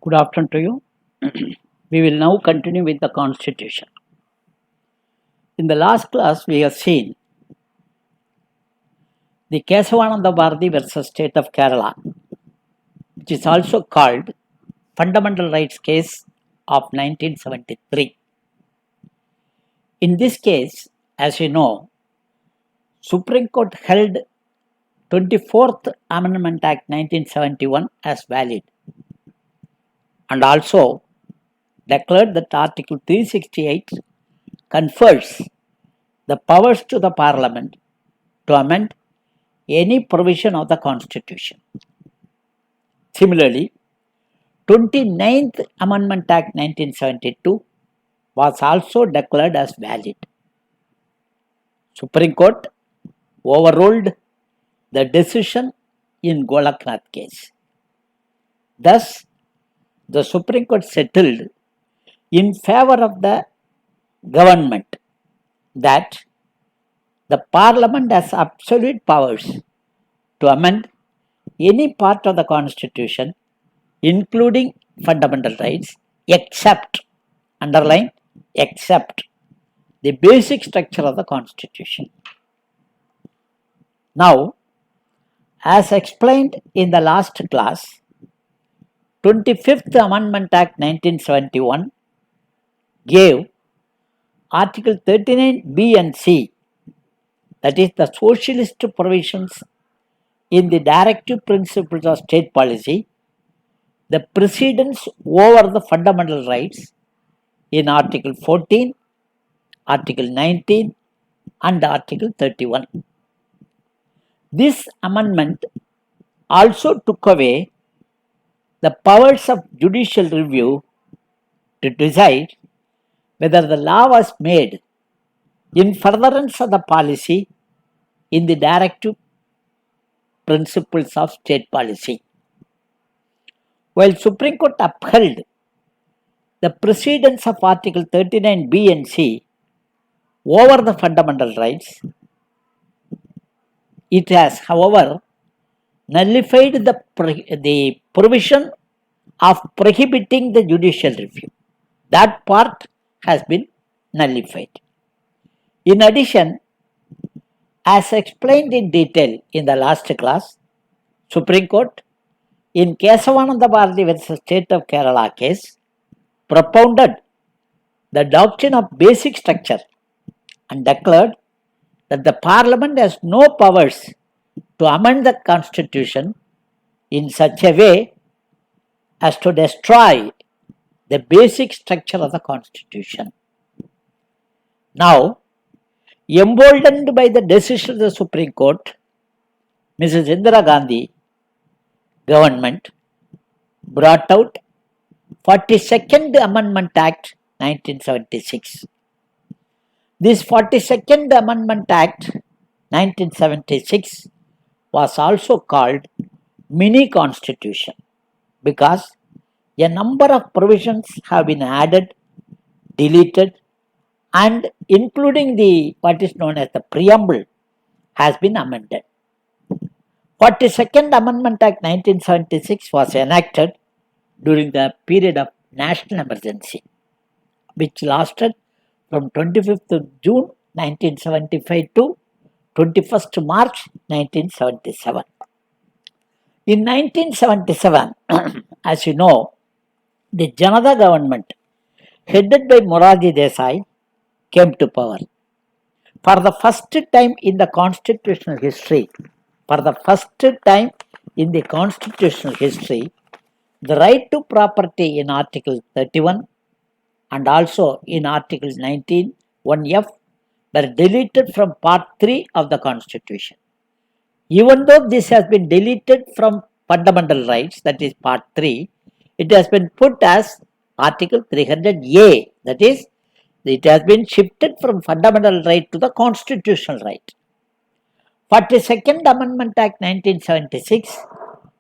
Good afternoon to you. We will now continue with the Constitution. In the last class, we have seen the Kesavananda Bharati versus State of Kerala, which is also called Fundamental Rights Case of 1973. In this case, as you know, Supreme Court held 24th Amendment Act 1971 as valid and also declared that Article 368 confers the powers to the Parliament to amend any provision of the Constitution. Similarly, 29th Amendment Act 1972 was also declared as valid. Supreme Court overruled the decision in Golaknath case. Thus, the Supreme Court settled in favor of the government that the Parliament has absolute powers to amend any part of the Constitution, including fundamental rights, except, underline, except the basic structure of the Constitution. Now, as explained in the last class, 25th Amendment Act 1971 gave Article 39B and C, that is the socialist provisions in the directive principles of state policy, the precedence over the fundamental rights in Article 14, Article 19 and Article 31. This amendment also took away the powers of judicial review to decide whether the law was made in furtherance of the policy in the directive principles of state policy. While Supreme Court upheld the precedence of Article 39B and C over the fundamental rights, it has, however, nullified the provision of prohibiting the judicial review. That part has been nullified. In addition, as explained in detail in the last class, Supreme Court in Kesavananda Bharati versus State of Kerala case propounded the doctrine of basic structure and declared that the Parliament has no powers to amend the Constitution in such a way as to destroy the basic structure of the Constitution. Now, emboldened by the decision of the Supreme Court, Mrs. Indira Gandhi government brought out 42nd Amendment Act 1976. This 42nd Amendment Act 1976 was also called mini constitution because a number of provisions have been added, deleted, and including the what is known as the preamble has been amended. 42nd Amendment Act 1976 was enacted during the period of national emergency, which lasted from 25th of June 1975 to 21st March 1977. In 1977, as you know, the Janata government, headed by Morarji Desai, came to power. For the first time in the constitutional history, the right to property in Article 31 and also in Article 19, 1F were deleted from Part 3 of the Constitution. Even though this has been deleted from fundamental rights, that is Part 3, it has been put as Article 300A, that is, it has been shifted from fundamental right to the constitutional right. 42nd Amendment Act 1976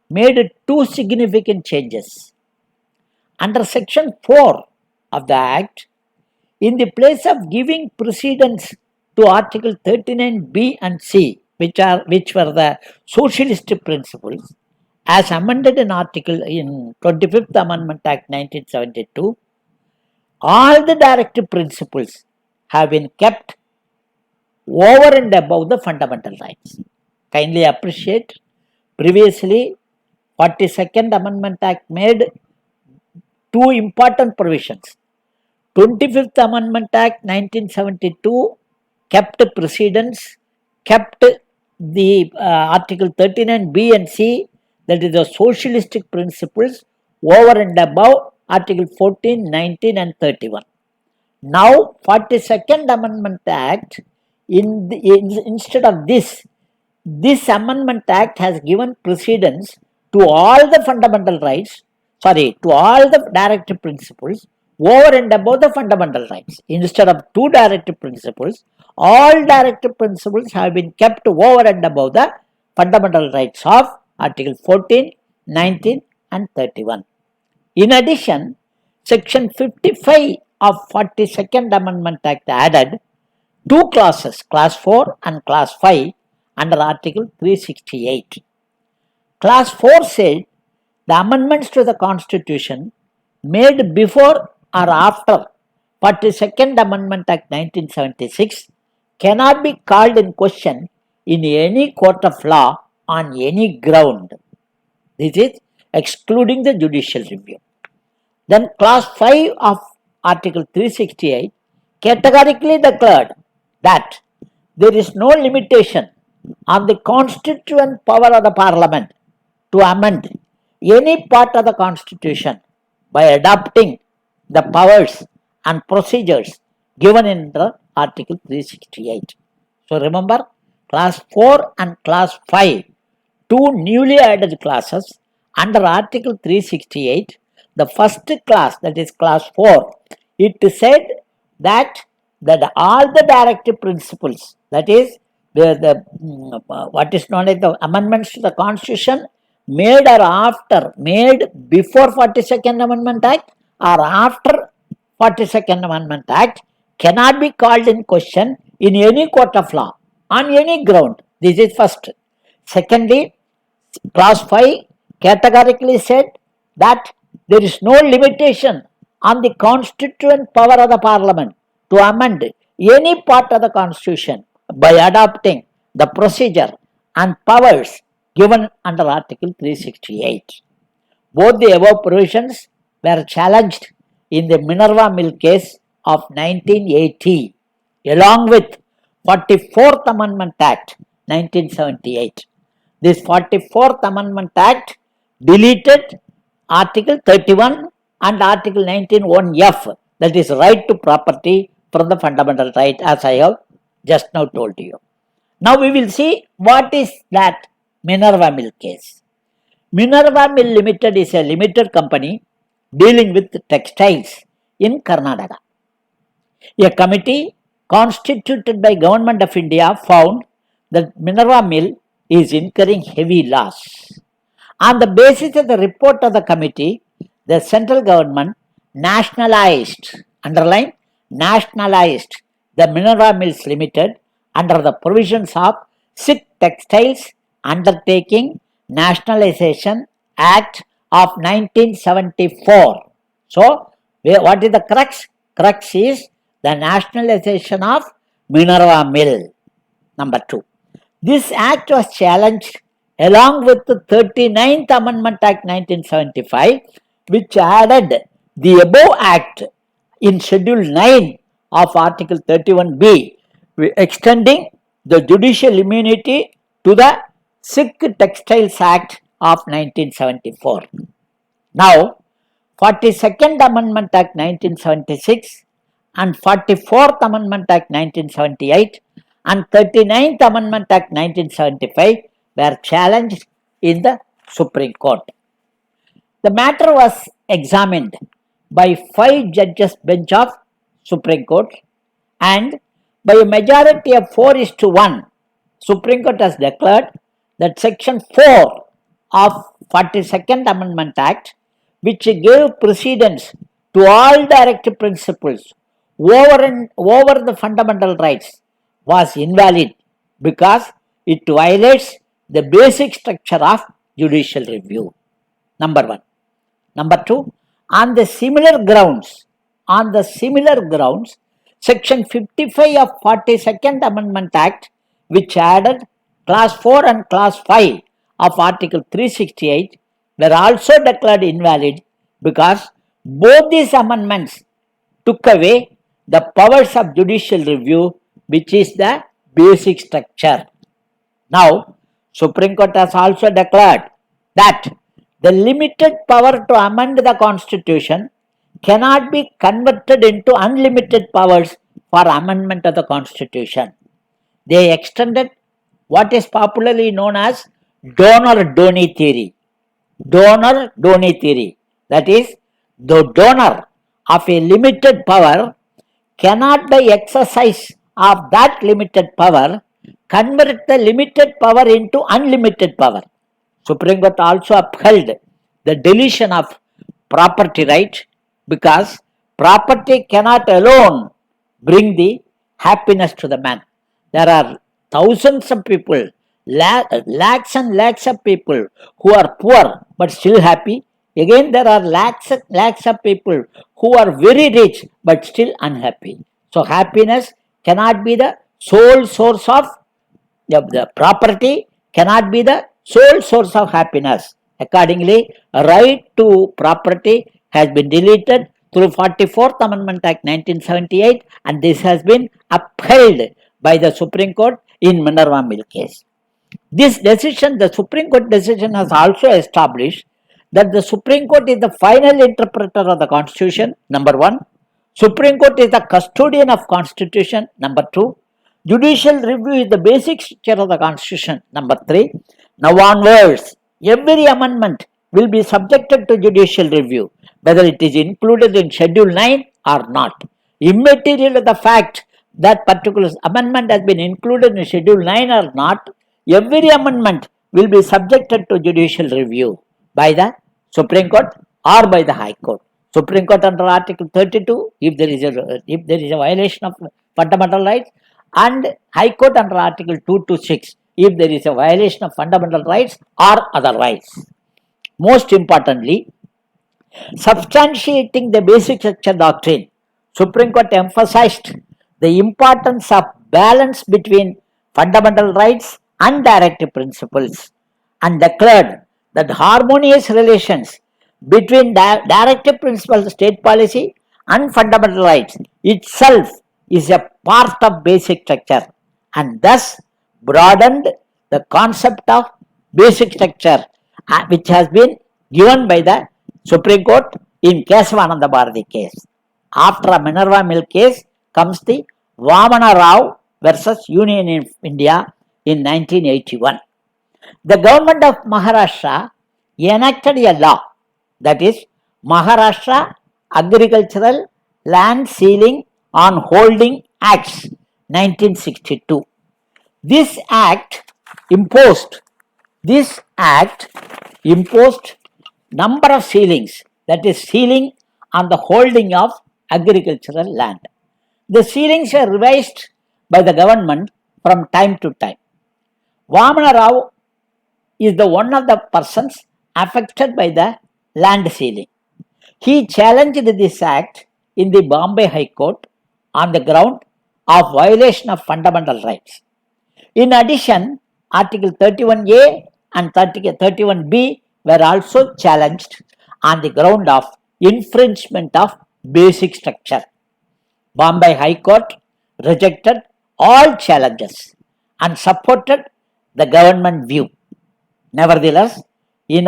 made two significant changes. Under Section 4 of the Act, in the place of giving precedence to Article 39B and C, which were the socialist principles, as amended in article in 25th Amendment Act 1972, all the directive principles have been kept over and above the fundamental rights. Kindly appreciate, previously 42nd Amendment Act made two important provisions. 25th Amendment Act 1972 kept precedents, kept the Article 39B and C, that is the socialistic principles, over and above Article 14, 19 and 31. Now 42nd Amendment Act, instead of this Amendment Act has given precedence to all the fundamental rights, to all the directive principles over and above the fundamental rights. Instead of two directive principles, all directive principles have been kept over and above the fundamental rights of Article 14, 19 and 31. In addition, Section 55 of 42nd Amendment Act added two clauses, Class 4 and Class 5, under Article 368. Class 4 said the amendments to the Constitution made before or after 42nd Amendment Act 1976 cannot be called in question in any court of law on any ground. This is excluding the judicial review. Then Clause 5 of Article 368 categorically declared that there is no limitation on the constituent power of the Parliament to amend any part of the Constitution by adopting the powers and procedures given in the Article 368. So remember, Class 4 and Class 5, two newly added classes under Article 368. The first class, that is Class 4, it said that all the directive principles, that is what is known as the amendments to the Constitution made before 42nd Amendment Act or after 42nd Amendment Act cannot be called in question in any court of law on any ground. This is first. Secondly, Clause 5 categorically said that there is no limitation on the constituent power of the Parliament to amend any part of the Constitution by adopting the procedure and powers given under Article 368. Both the above provisions were challenged in the Minerva Mill case of 1980 along with 44th Amendment Act 1978. This 44th Amendment Act deleted Article 31 and Article 19(1)(f), that is right to property, from the fundamental right, as I have just now told you. Now we will see what is that Minerva Mill case. Minerva Mill Limited is a limited company dealing with textiles in Karnataka. A committee constituted by Government of India found that Minerva Mill is incurring heavy loss. On the basis of the report of the committee, the central government nationalized, underline, nationalized the Minerva Mills Limited under the provisions of Sikh Textiles Undertaking Nationalization Act of 1974. So, what is the crux? Crux is the nationalization of Minerva Mill. Number 2. This act was challenged along with the 39th Amendment Act 1975, which added the above act in Schedule 9 of Article 31B, extending the judicial immunity to the Sikh Textiles Act of 1974. Now, 42nd Amendment Act 1976 and 44th Amendment Act 1978 and 39th Amendment Act 1975 were challenged in the Supreme Court. The matter was examined by 5 judges bench of Supreme Court, and by a majority of 4:1, Supreme Court has declared that Section 4 of 42nd Amendment Act, which gave precedence to all directive principles over the fundamental rights, was invalid because it violates the basic structure of judicial review. Number one. Number two, on the similar grounds, Section 55 of 42nd Amendment Act, which added Clause 4 and Clause 5 of Article 368, were also declared invalid because both these amendments took away the powers of judicial review, which is the basic structure. Now, Supreme Court has also declared that the limited power to amend the Constitution cannot be converted into unlimited powers for amendment of the Constitution. They extended what is popularly known as donor-donee theory. Donor-donee theory. That is, the donor of a limited power cannot by exercise of that limited power convert the limited power into unlimited power. Supreme Court also upheld the deletion of property right because property cannot alone bring the happiness to the man. There are thousands of people, lakhs and lakhs of people who are poor but still happy. Again, there are lakhs and lakhs of people who are very rich but still unhappy. So, happiness cannot be the sole source of the property, cannot be the sole source of happiness. Accordingly, a right to property has been deleted through 44th Amendment Act 1978, and this has been upheld by the Supreme Court in Minerva Mill case. This decision, the Supreme Court decision, has also established that the Supreme Court is the final interpreter of the Constitution, number one. Supreme Court is the custodian of Constitution, number two. Judicial review is the basic structure of the Constitution, number three. Now onwards, every amendment will be subjected to judicial review, whether it is included in Schedule 9 or not. Immaterial of the fact that particular amendment has been included in Schedule 9 or not, every amendment will be subjected to judicial review by the Supreme Court or by the High Court. Supreme Court under Article 32, if there is a violation of fundamental rights, and High Court under Article 2 to 6, if there is a violation of fundamental rights or other rights. Most importantly, substantiating the basic structure doctrine, Supreme Court emphasized the importance of balance between fundamental rights and directive principles and declared that harmonious relations between directive principles of state policy and fundamental rights itself is a part of basic structure, and thus broadened the concept of basic structure which has been given by the Supreme Court in Kesavananda Bharati case. After a Minerva Mill case comes the Vamana Rao versus Union of India in 1981. The government of Maharashtra enacted a law, that is Maharashtra Agricultural Land Ceiling on Holding Acts 1962. This act imposed number of ceilings, that is ceiling on the holding of agricultural land. The ceilings were revised by the government from time to time. Vamana Rao is the one of the persons affected by the land ceiling. He challenged this act in the Bombay High Court on the ground of violation of fundamental rights. In addition, Article 31A and 31B were also challenged on the ground of infringement of basic structure. Bombay High Court rejected all challenges and supported the government view. Nevertheless, an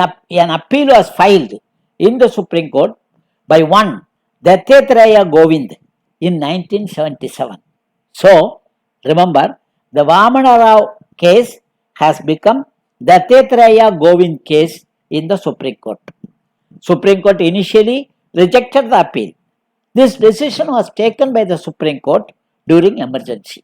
appeal was filed in the Supreme Court by one Dattatreya Govind in 1977. So, remember, the Vamana Rao case has become Dattatreya Govind case in the Supreme Court. Supreme Court initially rejected the appeal. This decision was taken by the Supreme Court during emergency.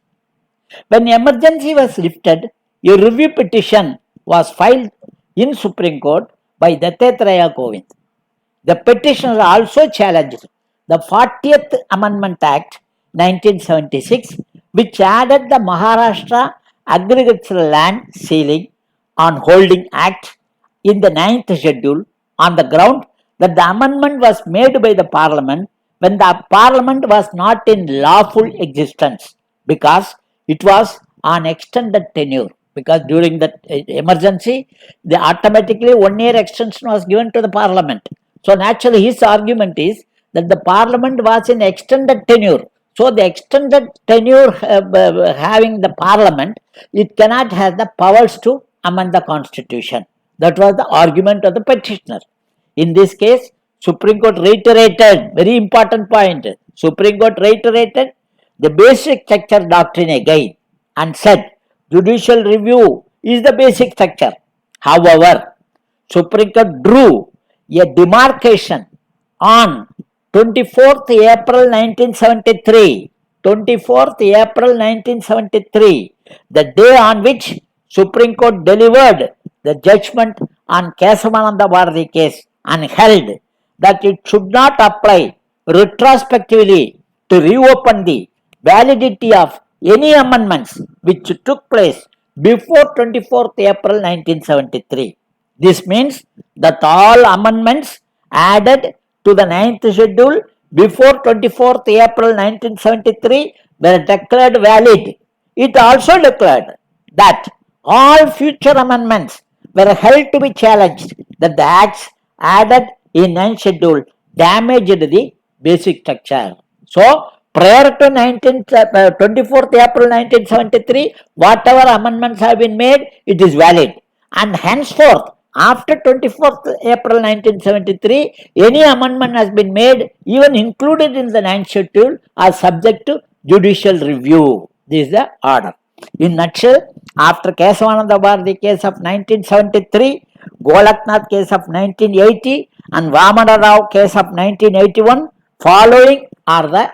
When emergency was lifted, a review petition was filed in Supreme Court by Dattatreya Govind. The petitioners also challenged the 40th Amendment Act 1976, which added the Maharashtra Agricultural Land Ceiling on Holding Act in the ninth schedule on the ground that the amendment was made by the parliament when the parliament was not in lawful existence, because it was on extended tenure. Because during the emergency, the automatically 1 year extension was given to the parliament. So naturally, his argument is that the parliament was in extended tenure. So the extended tenure having the parliament, it cannot have the powers to amend the constitution. That was the argument of the petitioner. In this case, Supreme Court reiterated, very important point, Supreme Court reiterated the basic structure doctrine again and said judicial review is the basic structure. However, Supreme Court drew a demarcation on 24th April 1973, 24th April 1973, the day on which Supreme Court delivered the judgment on Kesavananda Bharati case and held that it should not apply retrospectively to reopen the validity of any amendments which took place before 24th April 1973. This means that all amendments added to the ninth schedule before 24th April 1973 were declared valid. It also declared that all future amendments were held to be challenged, that the acts added in ninth schedule damaged the basic structure. So, prior to 24th April 1973, whatever amendments have been made, it is valid. And henceforth, after 24th April 1973, any amendment has been made, even included in the ninth schedule, are subject to judicial review. This is the order. In nutshell, after Kesavananda Bharati case of 1973, Golaknath case of 1980 and Vamana Rao case of 1981, following are the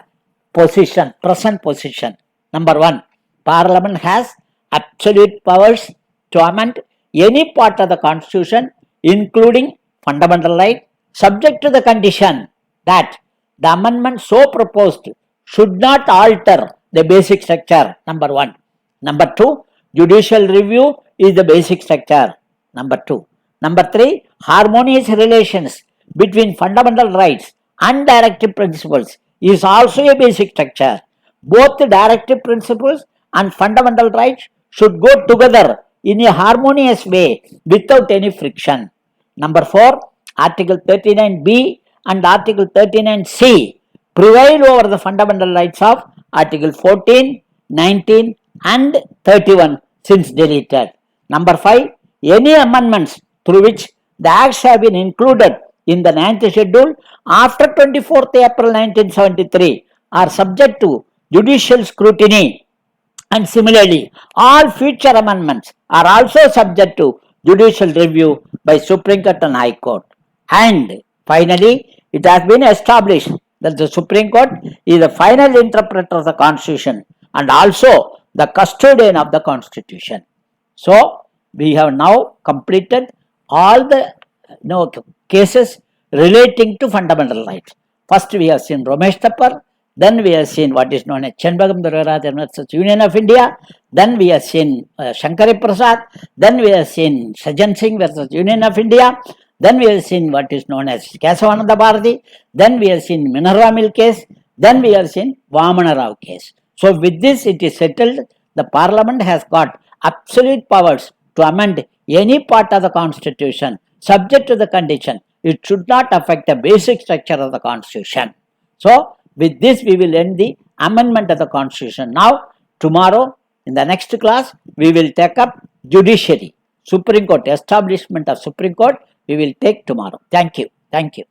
present position. Number 1, Parliament has absolute powers to amend any part of the Constitution, including fundamental right, subject to the condition that the amendment so proposed should not alter the basic structure. Number 1. Number 2, judicial review is the basic structure. Number 2. Number 3, harmonious relations between fundamental rights and directive principles is also a basic structure. Both the directive principles and fundamental rights should go together in a harmonious way without any friction. Number 4, Article 39B and Article 39C prevail over the fundamental rights of Article 14, 19 and 31 since deleted. Number 5, any amendments through which the acts have been included in the 9th schedule after 24th April 1973 are subject to judicial scrutiny, and similarly all future amendments are also subject to judicial review by Supreme Court and High Court. And finally, it has been established that the Supreme Court is the final interpreter of the Constitution and also the custodian of the Constitution. So, we have now completed all the cases relating to fundamental rights. First, we have seen Ramesh Thapar. Then we have seen what is known as Chanbagam Durgarajan versus Union of India. Then we have seen Shankari Prasad. Then we have seen Sajan Singh versus Union of India. Then we have seen what is known as Kesavananda Bharati. Then we have seen Minerva Mill case. Then we have seen Vamana Rao case. So with this it is settled, the Parliament has got absolute powers to amend any part of the Constitution subject to the condition it should not affect the basic structure of the Constitution. So with this we will end the amendment of the Constitution. Now tomorrow in the next class we will take up judiciary, Supreme Court, establishment of Supreme Court we will take tomorrow. Thank you. Thank you.